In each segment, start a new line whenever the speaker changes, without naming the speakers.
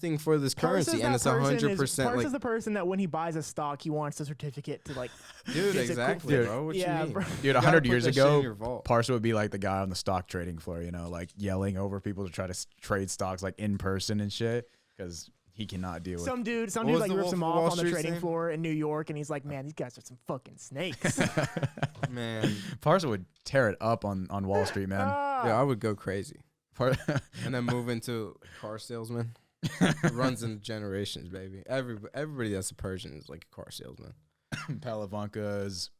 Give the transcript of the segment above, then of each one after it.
anything for this currency, and it's 100%.
Parsa's the person that when he buys a stock, he wants the certificate to like.
Dude, exactly,
Dude,
bro. What you mean?
Bro.
Dude,
You
100
gotta
years
put that shit in
ago,
your vault.
Parsa would be like the guy on the stock trading floor, you know, like yelling over people to try to trade stocks like in person and shit, because he cannot deal with.
Some dude
was
like
the
rips
Wolf
him
of
off
Wall
on the
Street
trading
thing?
floor in New York, and he's like, "Man, these guys are some fucking snakes."
Man,
Parsa would tear it up on Wall Street, man.
yeah, I would go crazy.
Par-
And then move into car salesman. It runs in generations, baby. Everybody that's a Persian is like a car salesman.
Palavankas.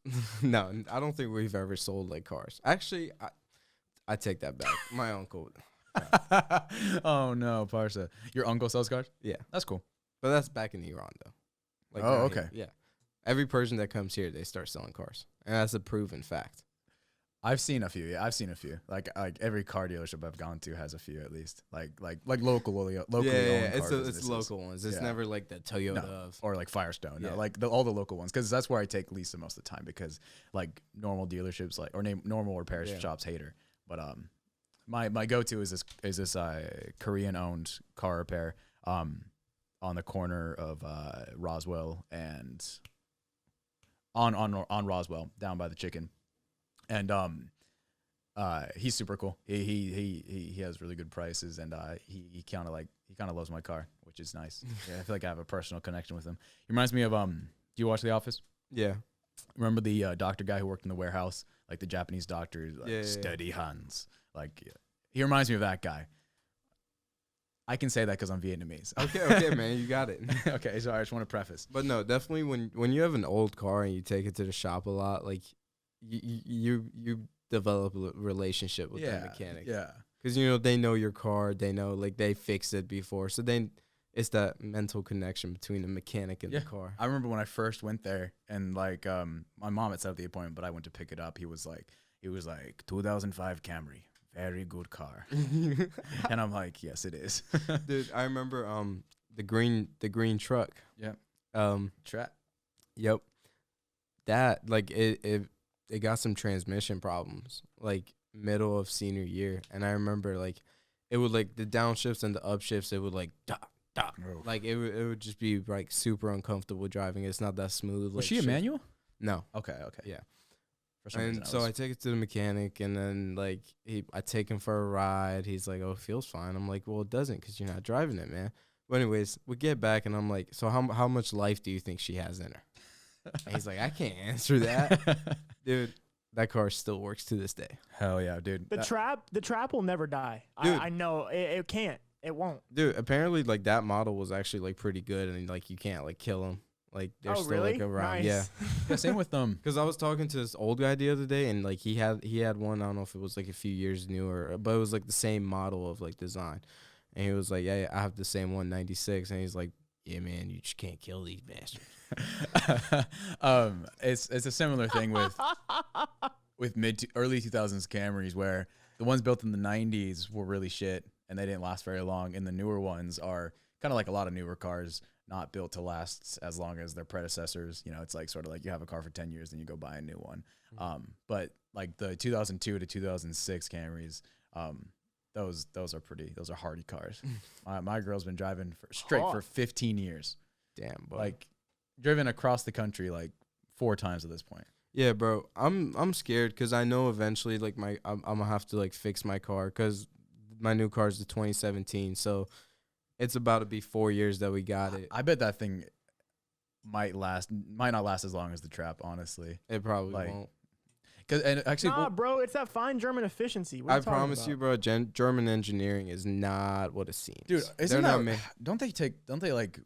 No, I don't think we've ever sold like cars. Actually, I take that back. My uncle.
Oh no, Parsa. Your uncle sells cars?
Yeah.
That's cool.
But that's back in Iran, though. Like
Oh,
down
okay.
here. Yeah. Every Persian that comes here, they start selling cars. And that's a proven fact.
I've seen a few. Yeah, I've seen a few. Like every car dealership I've gone to has a few at least. Like locally owned cars.
It's
businesses.
local ones. It's
Yeah.
never like the Toyota
No.
of.
Or like Firestone.
Yeah.
No, like all the local ones, because that's where I take least the most of the time, because like normal dealerships normal repair
Yeah.
shops hate her. But my go-to is this Korean owned car repair on the corner of Roswell and on Roswell down by the chicken. And he's super cool. He has really good prices, and he kind of loves my car, which is nice. Yeah, I feel like I have a personal connection with him. He reminds me of do you watch The Office?
Yeah.
Remember the doctor guy who worked in the warehouse, like the Japanese doctor, like
Yeah.
steady hands. Like he reminds me of that guy. I can say that because I'm Vietnamese.
Okay, man, you got it.
Okay, so I just want to preface.
But no, definitely when you have an old car and you take it to the shop a lot, like you develop a relationship with that mechanic.
Yeah.
Because they know your car, they know like they fixed it before, so then it's that mental connection between the mechanic and the car.
I remember when I first went there, and like my mom had set up the appointment, but I went to pick it up. He was like 2005 Camry, very good car, and I'm like, yes, it is.
Dude, I remember the green truck.
Yeah. Trap.
Yep. That like it got some transmission problems like middle of senior year, and I remember like it would like the downshifts and the upshifts, it would like like it would just be like super uncomfortable driving. It's not that smooth.
Was she a manual?
No.
Okay.
Yeah.
For some
And
reason
so I take it to the mechanic, and then like I take him for a ride. He's like, "Oh, it feels fine." I'm like, "Well, it doesn't, because you're not driving it, man." But anyways, we get back, and I'm like, "So how much life do you think she has in her?" And he's like, "I can't answer that." Dude, that car still works to this day.
Hell yeah, dude.
The trap will never die.
Dude.
I know it can't. It won't.
Dude, apparently like that model was actually like pretty good, and like you can't like kill them. Like they're still
really?
like around.
Nice.
Yeah.
Yeah, same with
Because I was talking to this old guy the other day, and like he had one. I don't know if it was like a few years newer, but it was like the same model of like design. And he was like, "Yeah, I have the same one, 96." And he's like, "Yeah, man, you just can't kill these bastards."
It's a similar thing with early 2000s Camrys, where the ones built in the 90s were really shit and they didn't last very long, and the newer ones are kind of like a lot of newer cars, not built to last as long as their predecessors. It's like sort of like you have a car for 10 years and you go buy a new one. But like the 2002 to 2006 Camrys, those are hardy cars. My girl's been driving for 15 years.
Damn, boy.
Like driven across the country like 4 times at this point.
Yeah, bro. I'm scared because I know eventually like I'm gonna have to like fix my car, because my new car is the 2017, so it's about to be 4 years that we got it.
I bet that thing might not last as long as the trap, honestly.
It probably
like,
won't.
And actually,
Nah, bro, it's that fine German efficiency. What are
I
you talking
promise
about?
you, bro. German engineering is not what it seems,
dude.
They're not
Don't they like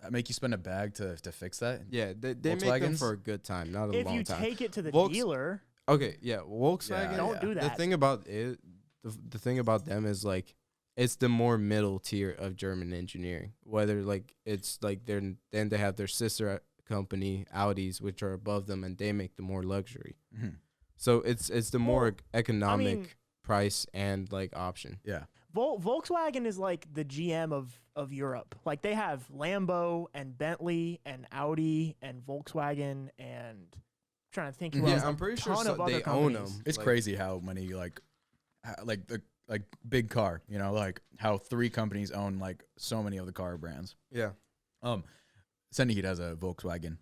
make you spend a bag to fix that?
Yeah, they make them for a good time, not a
If
long
you
time.
take it to the
Volks-
dealer,
Okay, yeah, Volkswagen.
Yeah,
don't do that.
The thing about it, the thing about them is like it's the more middle tier of German engineering. Whether like it's like then they have their sister company Audis, which are above them, and they make the more luxury.
Mm-hmm.
So it's the more economic
I mean,
price and like option.
Yeah.
Volkswagen is like the GM of Europe. Like they have Lambo and Bentley and Audi and Volkswagen and I'm trying to think. Who else.
Yeah, I'm pretty sure
Ton of other
they own
companies.
them.
It's
Like,
crazy how many like like big car, you know, like how 3 companies own like so many of the car brands.
Yeah.
Sendy has a Volkswagen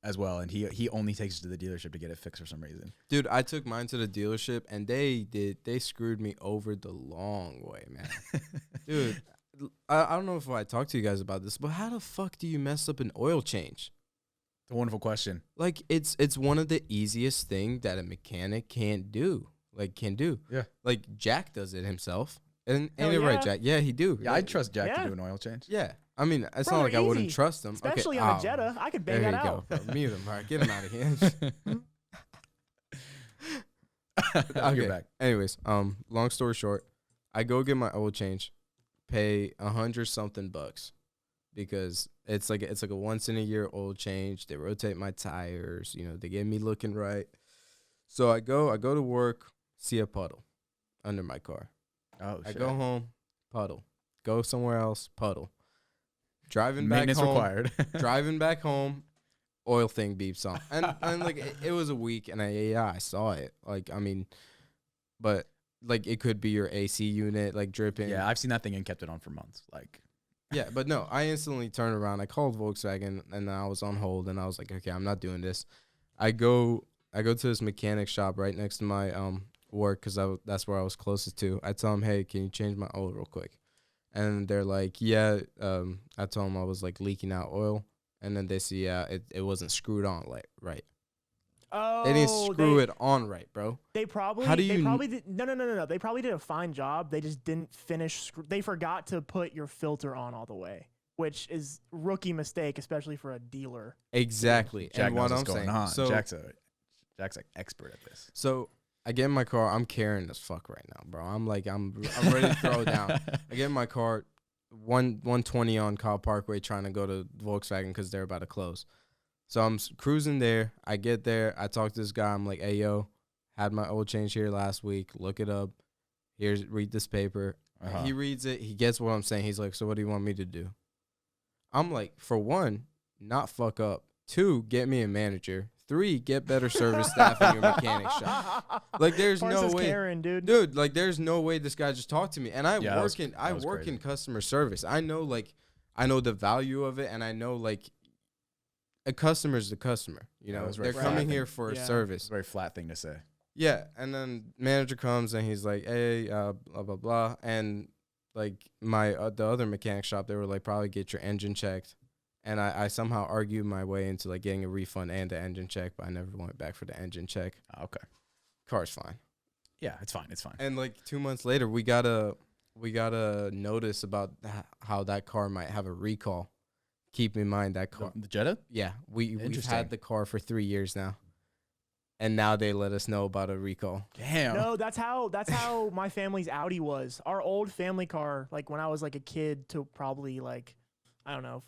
as well, and he only takes it to the dealership to get it fixed for some reason.
Dude, I took mine to the dealership, and they screwed me over the long way, man. Dude, I don't know if I talked to you guys about this, but how the fuck do you mess up an oil change?
It's a wonderful question.
Like, it's one of the easiest thing that a mechanic can do.
Yeah.
Like, Jack does it himself. And
Hell
ain't it right,
yeah.
Jack? Yeah, he do.
Yeah, I'd trust Jack
Yeah.
to do an oil change.
Yeah. I mean, it's
Bro,
not like I
they're
wouldn't
easy.
trust him.
Especially
okay.
on a Jetta. I could bang
There
that
you
out.
go, bro. Mute him. All right, get him out of here.
I'll get back.
Anyways, long story short, I go get my oil change, pay $100 something bucks, because it's like a once in a year oil change. They rotate my tires, you know, they get me looking right. So I go to work, see a puddle under my car.
Oh,
I
shit.
go home, puddle. Go somewhere else, puddle. Driving back
Maintenance
home,
required.
driving back home, oil thing beeps on, and like it was a week, and I saw it. Like, I mean, but like it could be your AC unit like dripping.
Yeah, I've seen that thing and kept it on for months. Like,
Yeah, but no, I instantly turned around. I called Volkswagen, and I was on hold, and I was like, okay, I'm not doing this. I go to this mechanic shop right next to my work, because that's where I was closest to. I tell them, hey, can you change my oil real quick? And they're like, yeah. I told them I was like leaking out oil, and then they see, yeah, it wasn't screwed on right.
Oh,
They didn't screw it on right, bro.
They probably.
How do
They
you-
probably did, no. They probably did a fine job. They just didn't finish. They forgot to put your filter on all the way, which is rookie mistake, especially for a dealer.
Exactly.
Jack
and
knows
what
what's
I'm
going
saying.
on.
So
Jack's like expert at this.
So I get in my car. I'm carrying as fuck right now, bro. I'm ready to throw down. I get in my car, 120 on Kyle Parkway, trying to go to Volkswagen because they're about to close. So I'm cruising there. I get there. I talk to this guy. I'm like, hey, yo, had my oil change here last week. Look it up. Read this paper.
Uh-huh.
He reads it. He gets what I'm saying. He's like, so what do you want me to do? I'm like, for one, not fuck up. 2, get me a manager. 3, get better service staff in your mechanic shop. Like, there's no
Parsa's
way.
Karen, dude.
Dude, like, there's no way this guy just talked to me. And I
Yeah,
work
that was
in
crazy.
customer service. I know the value of it, and I know, like, a customer's the customer. You
Yeah,
know,
it was very
they're coming
flat.
here for
Yeah.
It's
service.
a very flat thing to say.
Yeah, and then manager comes and he's like, "Hey, blah blah blah," and like my the other mechanic shop, they were like, "Probably get your engine checked," and I somehow argued my way into like getting a refund and the engine check, but I never went back for the engine check.
Okay.
Car's fine.
Yeah, it's fine. It's fine.
And like 2 months later, we got a notice about how that car might have a recall. Keep in mind that car.
The Jetta?
Yeah, we've
Interesting.
had the car for 3 years now, and now they let us know about a recall.
Damn.
No, that's how my family's Audi was. Our old family car, like when I was like a kid to probably like, I don't know,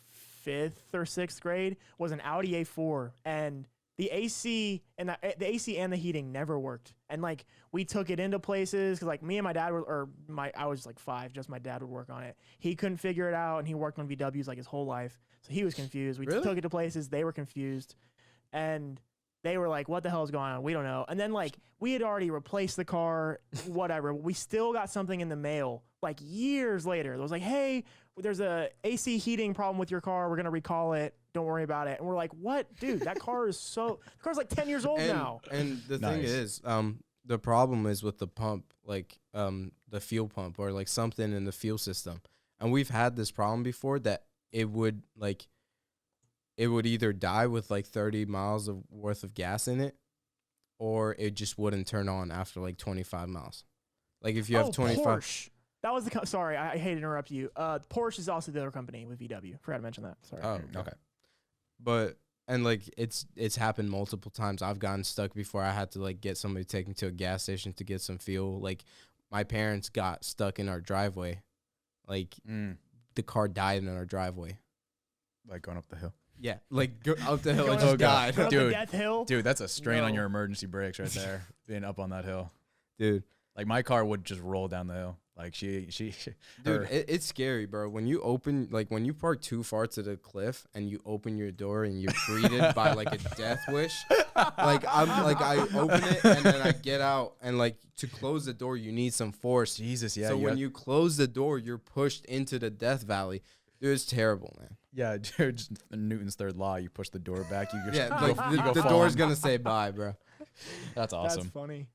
5th or 6th grade, was an Audi A4, and the AC and the heating never worked. And like we took it into places because like me and my dad I was like 5, just my dad would work on it. He couldn't figure it out, and he worked on VWs like his whole life, so he was confused. We
Really?
took it to places, they were confused, and they were like, what the hell is going on? We don't know. And then, like, we had already replaced the car, whatever. We still got something in the mail, like, years later. It was like, hey, there's a AC heating problem with your car. We're going to recall it. Don't worry about it. And we're like, what? Dude, the car's like 10 years old now.
And the thing
Nice.
is, the problem is with the pump, like the fuel pump or like something in the fuel system. And we've had this problem before that it would either die with like 30 miles of worth of gas in it, or it just wouldn't turn on after like 25 miles. Like if you have 25.
Porsche. That was the sorry, I hate to interrupt you. Porsche is also the other company with VW. Forgot to mention that. Sorry.
Oh,
Okay.
But and like it's happened multiple times. I've gotten stuck before. I had to like get somebody to take me to a gas station to get some fuel. Like my parents got stuck in our driveway. Like the car died in our driveway.
Like going up the hill.
Yeah, like go out the hill
Going
and
up
just
God.
died.
Going up the
Dude.
Death Hill.
Dude, that's a strain on
No.
your emergency brakes right there, being up on that hill.
Dude.
Like my car would just roll down the hill. Like she
Dude,
her-
it's scary, bro. When you open, like, when you park too far to the cliff and you open your door and you're greeted by like a death wish, like I open it and then I get out, and like to close the door you need some force.
Jesus, yeah.
So when you close the door, you're pushed into the death valley. Dude, it's terrible, man.
yeah, dude, just Newton's third law. You push the door back. You
Yeah,
go,
like the door's gonna say bye, bro.
That's awesome.
That's funny.